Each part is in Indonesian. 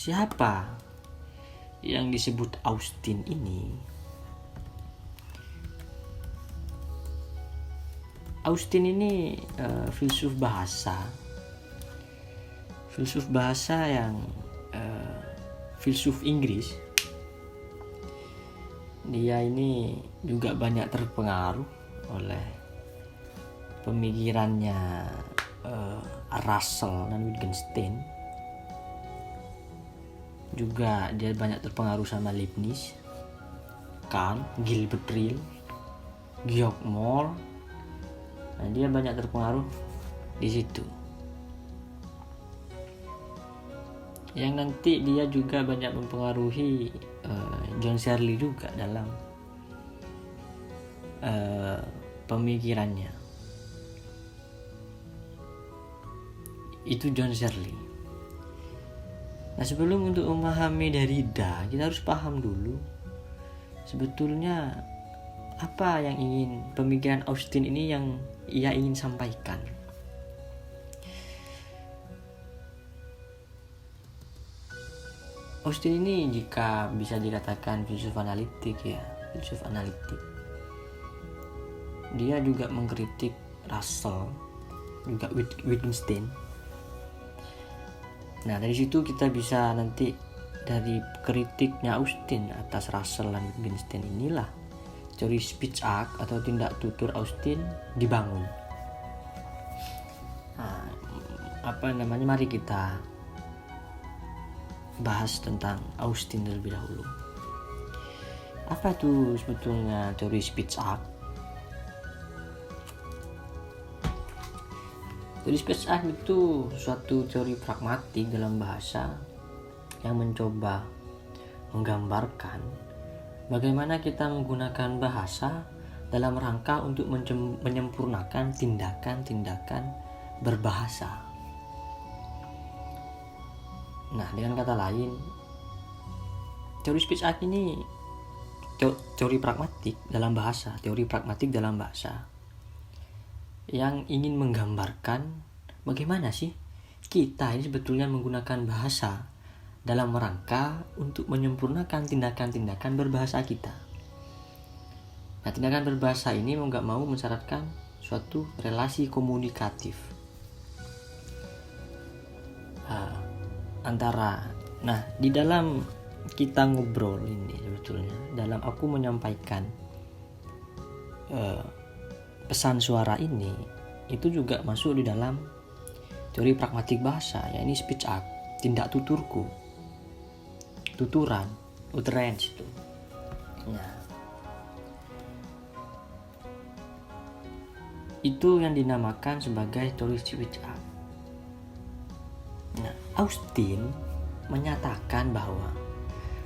Siapa yang disebut Austin ini? Austin ini filsuf bahasa yang filsuf Inggris. Dia ini juga banyak terpengaruh oleh pemikirannya Russell dan Wittgenstein. Juga dia banyak terpengaruh sama Leibniz, Kant, Gilbert Ryle, Georg Moore. Nah, dia banyak terpengaruh di situ. Yang nanti dia juga banyak mempengaruhi John Searle juga dalam pemikirannya. Itu John Searle. Nah, sebelum untuk memahami Derrida, kita harus paham dulu sebetulnya apa yang ingin pemikiran Austin ini yang ia ingin sampaikan. Austin ini jika bisa dikatakan filsuf analitik. Dia juga mengkritik Russell, juga Wittgenstein. Nah, dari situ kita bisa nanti dari kritiknya Austin atas Russell dan Wittgenstein inilah teori speech act atau tindak tutur Austin dibangun. Nah, mari kita bahas tentang Austin terlebih dahulu. Apa tuh sebetulnya teori speech act? Teori speech act itu suatu teori pragmatik dalam bahasa yang mencoba menggambarkan bagaimana kita menggunakan bahasa dalam rangka untuk menyempurnakan tindakan-tindakan berbahasa. Nah, dengan kata lain, teori speech act ini teori pragmatik dalam bahasa yang ingin menggambarkan bagaimana sih kita ini sebetulnya menggunakan bahasa dalam rangka untuk menyempurnakan tindakan-tindakan berbahasa kita. Nah, tindakan berbahasa ini mau gak mau mensyaratkan suatu relasi komunikatif di dalam kita ngobrol ini sebetulnya, dalam aku menyampaikan pesan suara ini, itu juga masuk di dalam teori pragmatik bahasa, yakni speech act, tindak tuturku, tuturan, utterance itu. Nah, itu yang dinamakan sebagai teori speech act. Nah, Austin menyatakan bahwa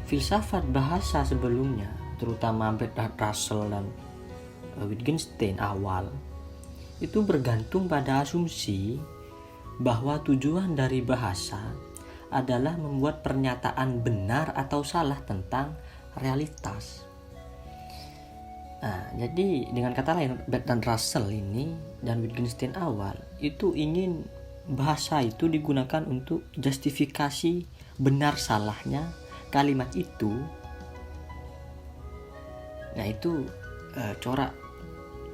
filsafat bahasa sebelumnya, terutama Bertrand Russell dan Wittgenstein awal, itu bergantung pada asumsi bahwa tujuan dari bahasa adalah membuat pernyataan benar atau salah tentang realitas. Nah, jadi dengan kata lain, Bertrand Russell ini dan Wittgenstein awal itu ingin bahasa itu digunakan untuk justifikasi benar salahnya kalimat itu. Nah, itu corak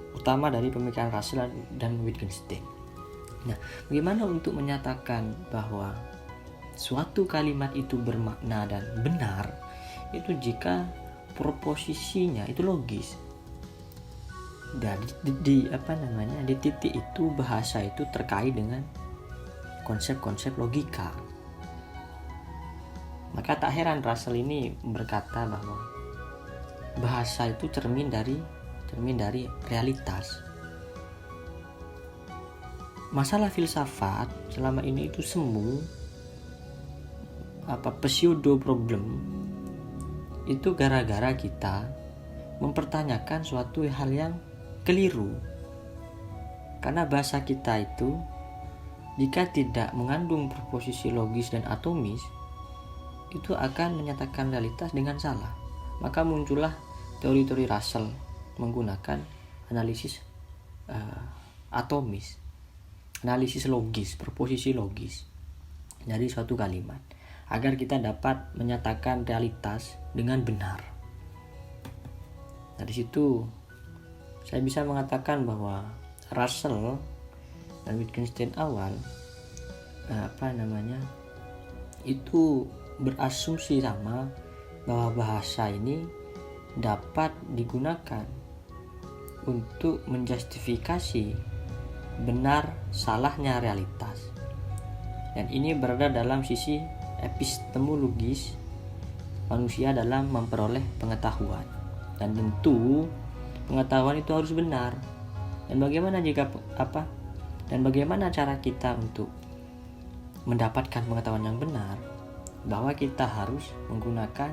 utama dari pemikiran Russell dan Wittgenstein. Nah, bagaimana untuk menyatakan bahwa suatu kalimat itu bermakna dan benar itu jika proposisinya itu logis. Dan di titik itu bahasa itu terkait dengan konsep-konsep logika. Maka tak heran Russell ini berkata bahwa bahasa itu cermin dari realitas. Masalah filsafat selama ini itu semu pseudo problem itu gara-gara kita mempertanyakan suatu hal yang keliru. Karena bahasa kita itu jika tidak mengandung proposisi logis dan atomis, itu akan menyatakan realitas dengan salah. Maka muncullah teori-teori Russell menggunakan analisis atomis, analisis logis, proposisi logis dari suatu kalimat. agar kita dapat menyatakan realitas dengan benar. Dari situ saya bisa mengatakan bahwa Russell dan Wittgenstein awal itu berasumsi sama bahwa bahasa ini dapat digunakan untuk menjustifikasi benar salahnya realitas, dan ini berada dalam sisi epistemologis manusia dalam memperoleh pengetahuan. Dan tentu pengetahuan itu harus benar. Dan bagaimana cara kita untuk mendapatkan pengetahuan yang benar? Bahwa kita harus menggunakan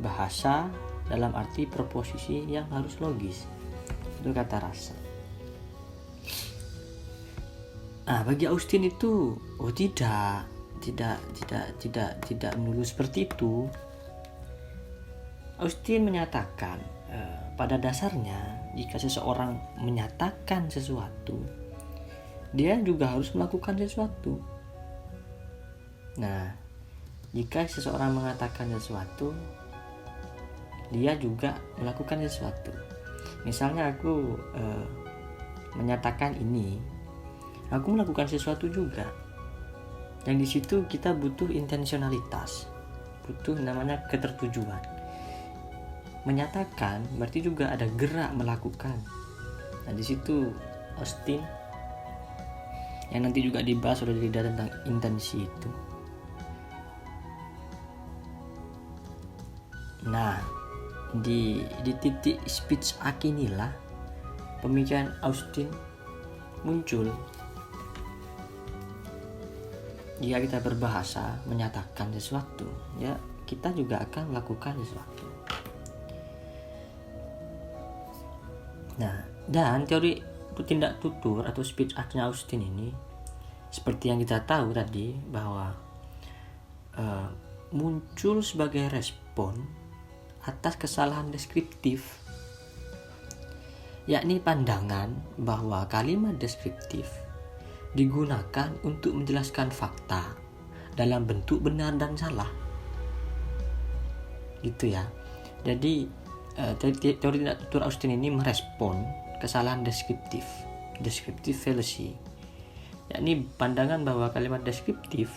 bahasa dalam arti proposisi yang harus logis. Itu kata Russell. Bagi Austin itu tidak melulu seperti itu. Austin menyatakan pada dasarnya jika seseorang menyatakan sesuatu, dia juga harus melakukan sesuatu. Nah, jika seseorang mengatakan sesuatu, dia juga melakukan sesuatu. Misalnya aku menyatakan ini, aku melakukan sesuatu juga. Yang di situ kita butuh intensionalitas, butuh namanya ketertujuan. Menyatakan berarti juga ada gerak melakukan. Nah, di situ Austin yang nanti juga dibahas oleh Derrida tentang intensi itu. Nah, di titik speech act inilah pemikiran Austin muncul. Jika kita berbahasa menyatakan sesuatu, ya kita juga akan melakukan sesuatu. Nah, dan teori tindak tutur atau speech act-nya Austin ini, seperti yang kita tahu tadi, bahwa muncul sebagai respon atas kesalahan deskriptif, yakni pandangan bahwa kalimat deskriptif digunakan untuk menjelaskan fakta dalam bentuk benar dan salah. Gitu ya. Jadi teori tindak tutur Austin ini merespon kesalahan deskriptif fallacy, yakni pandangan bahwa kalimat deskriptif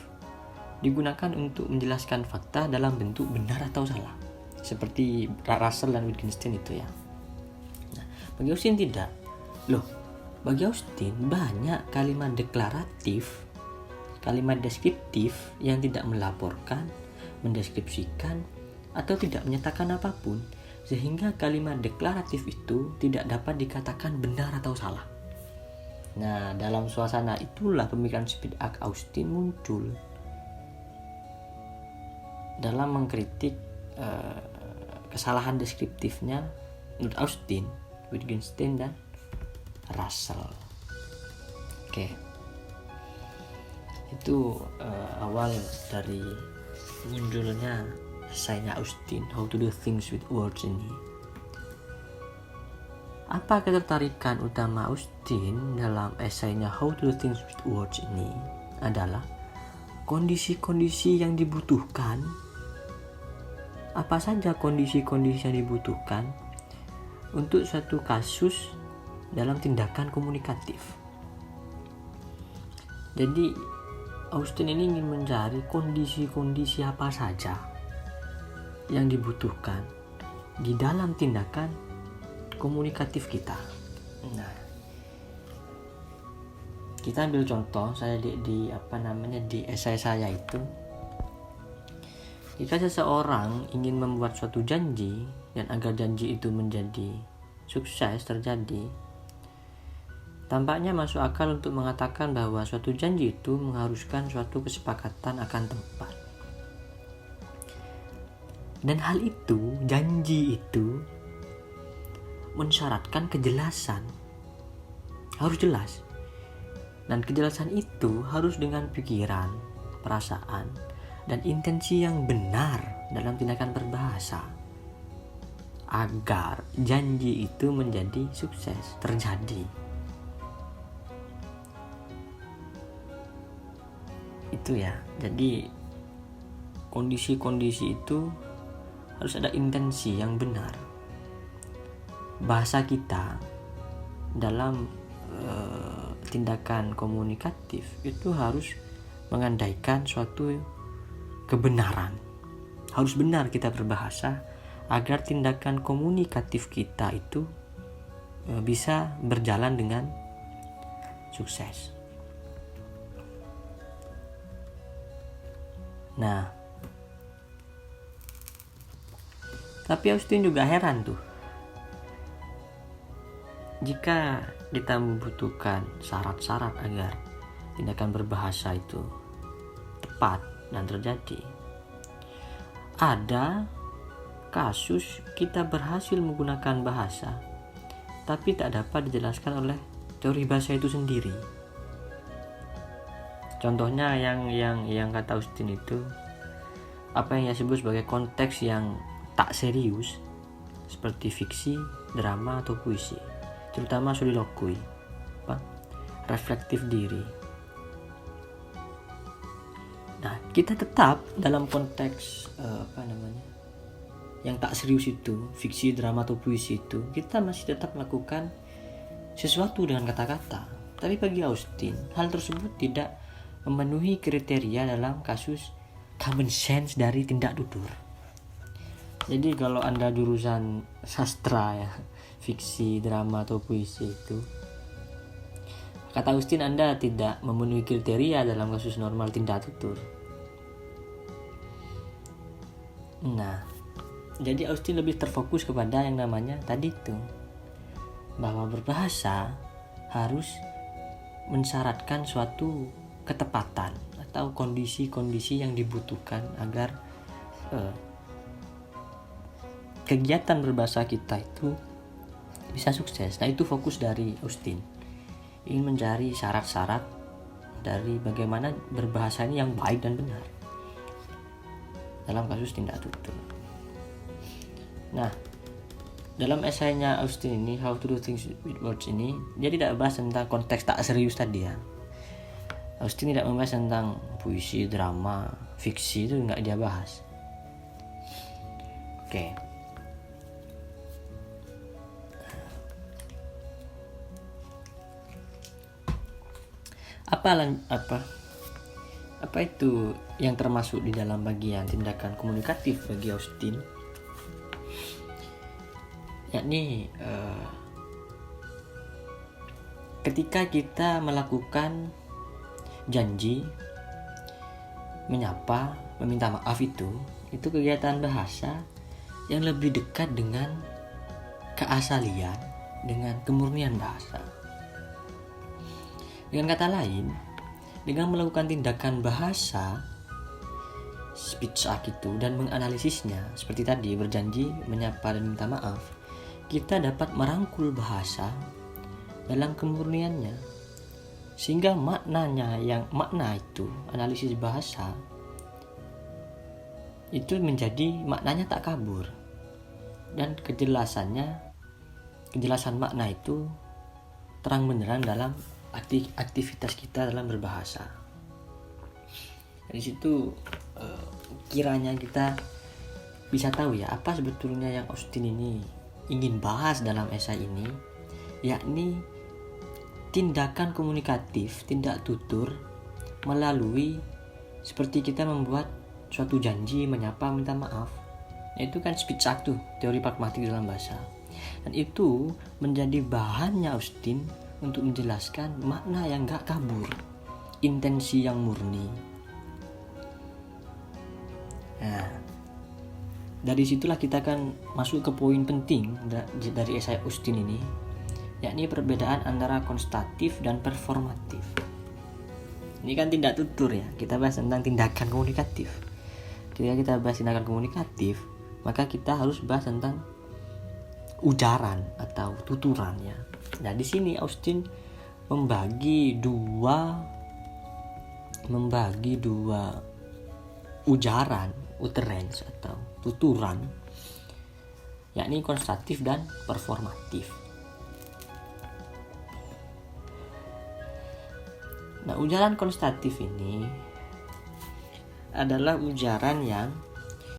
digunakan untuk menjelaskan fakta dalam bentuk benar atau salah, seperti Russell dan Wittgenstein itu ya. Nah, bagi Austin tidak. Bagi Austin banyak kalimat deklaratif, kalimat deskriptif yang tidak melaporkan, mendeskripsikan, atau tidak menyatakan apapun, sehingga kalimat deklaratif itu tidak dapat dikatakan benar atau salah. Nah, dalam suasana itulah pemikiran speech act Austin muncul dalam mengkritik kesalahan deskriptifnya menurut Austin, Wittgenstein, dan Russell. Oke. Itu awal dari munculnya esainya Austin, How to Do Things with Words ini. Apa ketertarikan utama Austin dalam esainya How to Do Things with Words ini adalah kondisi-kondisi yang dibutuhkan. Apa saja kondisi-kondisi yang dibutuhkan untuk suatu kasus dalam tindakan komunikatif. Jadi Austin ini ingin mencari kondisi-kondisi apa saja yang dibutuhkan di dalam tindakan komunikatif kita. Nah, kita ambil contoh saya di esai saya itu. Jika seseorang ingin membuat suatu janji dan agar janji itu menjadi sukses terjadi, tampaknya masuk akal untuk mengatakan bahwa suatu janji itu mengharuskan suatu kesepakatan akan tempat. Dan hal itu, janji itu mensyaratkan kejelasan. Harus jelas. Dan kejelasan itu harus dengan pikiran, perasaan, dan intensi yang benar dalam tindakan berbahasa, agar janji itu menjadi sukses, terjadi. Itu ya. Jadi kondisi-kondisi itu harus ada intensi yang benar. Bahasa kita dalam tindakan komunikatif itu harus mengandaikan suatu kebenaran. Harus benar kita berbahasa agar tindakan komunikatif kita itu bisa berjalan dengan sukses. Nah, tapi Austin juga heran tuh. Jika kita membutuhkan syarat-syarat agar tindakan berbahasa itu tepat dan terjadi, ada kasus kita berhasil menggunakan bahasa tapi tak dapat dijelaskan oleh teori bahasa itu sendiri. Contohnya yang kata Austin itu apa yang ia sebut sebagai konteks yang tak serius, seperti fiksi, drama atau puisi, terutama soliloquy, reflektif diri. Nah, kita tetap dalam konteks yang tak serius itu, fiksi, drama atau puisi itu, kita masih tetap melakukan sesuatu dengan kata-kata. Tapi bagi Austin, hal tersebut tidak memenuhi kriteria dalam kasus common sense dari tindak tutur. Jadi kalau Anda jurusan sastra ya, fiksi, drama atau puisi itu, kata Austin Anda tidak memenuhi kriteria dalam kasus normal tindak tutur. Nah, jadi Austin lebih terfokus kepada yang namanya tadi itu, bahwa berbahasa harus mensyaratkan suatu ketepatan atau kondisi-kondisi yang dibutuhkan agar kegiatan berbahasa kita itu bisa sukses. Nah, itu fokus dari Austin, ingin mencari syarat-syarat dari bagaimana berbahasa ini yang baik dan benar dalam kasus tindak tutur. Nah, dalam esainya Austin ini, How to Do Things with Words ini, dia tidak bahas tentang konteks tak serius tadi ya. Austin tidak membahas tentang puisi, drama, fiksi, itu nggak dia bahas. Oke. Apa itu yang termasuk di dalam bagian tindakan komunikatif bagi Austin? Yakni ketika kita melakukan janji, menyapa, meminta maaf itu kegiatan bahasa yang lebih dekat dengan keasalian, dengan kemurnian bahasa. Dengan kata lain, dengan melakukan tindakan bahasa speech act itu dan menganalisisnya seperti tadi, berjanji, menyapa dan minta maaf, kita dapat merangkul bahasa dalam kemurniannya, sehingga makna itu, analisis bahasa itu menjadi maknanya tak kabur, dan kejelasan makna itu terang benderang dalam aktivitas kita dalam berbahasa. Dari situ kiranya kita bisa tahu ya apa sebetulnya yang Austin ini ingin bahas dalam esai ini, yakni tindakan komunikatif, tindak tutur melalui seperti kita membuat suatu janji, menyapa, minta maaf. Itu kan speech act tuh, teori pragmatik dalam bahasa. Dan itu menjadi bahannya Austin untuk menjelaskan makna yang gak kabur, intensi yang murni. Nah, dari situlah kita akan masuk ke poin penting dari esai Austin ini, yakni perbedaan antara konstatif dan performatif. Ini kan tindak tutur ya, kita bahas tentang tindakan komunikatif. Ketika kita bahas tindakan komunikatif, maka kita harus bahas tentang ujaran atau tuturan ya. Nah, di sini Austin membagi dua ujaran, utterance atau tuturan, yakni konstatif dan performatif. Nah, ujaran konstatif ini adalah ujaran yang